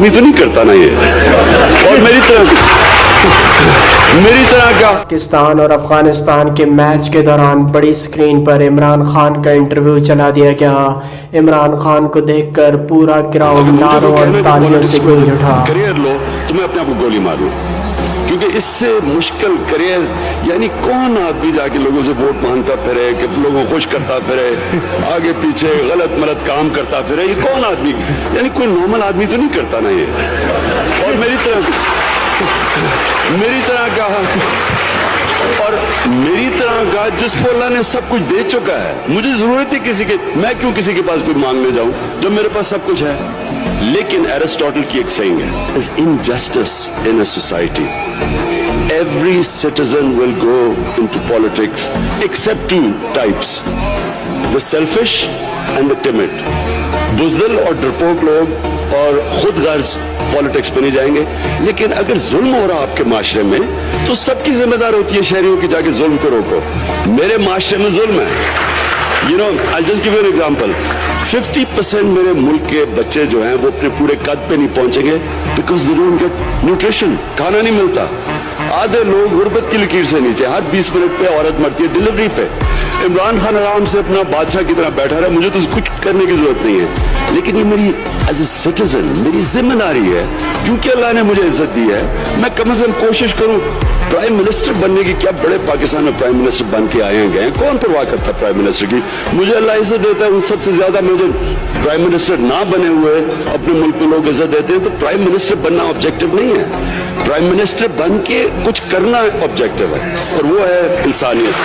भी तो नहीं करता ना ये, और मेरी तरह का। पाकिस्तान और अफगानिस्तान के मैच के दौरान बड़ी स्क्रीन पर इमरान खान का इंटरव्यू चला दिया गया। इमरान खान को देखकर पूरा ग्राउंड नारों और तालियों से गूंज उठा। करियर लो तो मैं अपने आप को गोली मारूं, क्योंकि इससे मुश्किल करियर, यानी कौन आदमी जाके लोगों से वोट मांगता फिरे, कि लोगों को खुश करता फिरे, आगे पीछे गलत मलत काम करता फिरे, ये कौन आदमी, यानी कोई नॉर्मल आदमी तो नहीं करता ना ये। और मेरी तरह का जिस पर अल्लाह ने सब कुछ दे चुका है, मुझे जरूरत है किसी के, मैं क्यों किसी के पास कुछ मांगने जाऊं जब मेरे पास सब कुछ है। लेकिन एरिस्टोटल की एक saying है, is injustice in a society, every citizen will go into politics except two types, the selfish and the timid. बुज़दिल और डरपोक लोग और खुद गर्ज पॉलिटिक्स पे नहीं जाएंगे। लेकिन अगर जुल्म हो रहा आपके माशरे में तो सबकी जिम्मेदार होती है शहरियों की, जाके जुल्म को रोको। मेरे माशरे में जुल्म है, I'll just give you an example. 50% मेरे मुल्क के बच्चे जो हैं वो अपने पूरे कद पे नहीं पहुंचेंगे because they don't get nutrition, खाना नहीं मिलता। आधे लोग गुर्बत की लकीर से नीचे, हर 20 मिनट पे औरत मरती है डिलीवरी पे। इमरान खान आराम से अपना बादशाह की तरह बैठा रहा, मुझे तो कुछ करने की जरूरत नहीं है। लेकिन ये मेरी एज ए सिटीजन मेरी जिम्मेदारी है, क्योंकि अल्लाह ने मुझे इज्जत दी है। मैं कम से कम कोशिश करूं प्राइम मिनिस्टर बनने की। क्या बड़े पाकिस्तान में प्राइम मिनिस्टर बन के आए हैं गए, कौन परवाह करता प्राइम मिनिस्टर की। मुझे अल्लाह इज्जत देता है, उन सबसे ज्यादा मुझे प्राइम मिनिस्टर ना बने हुए अपने मुल्क में लोग इज्जत देते हैं। तो प्राइम मिनिस्टर बनना ऑब्जेक्टिव नहीं है, प्राइम मिनिस्टर बन के कुछ करना ऑब्जेक्टिव है, और वो है इंसानियत।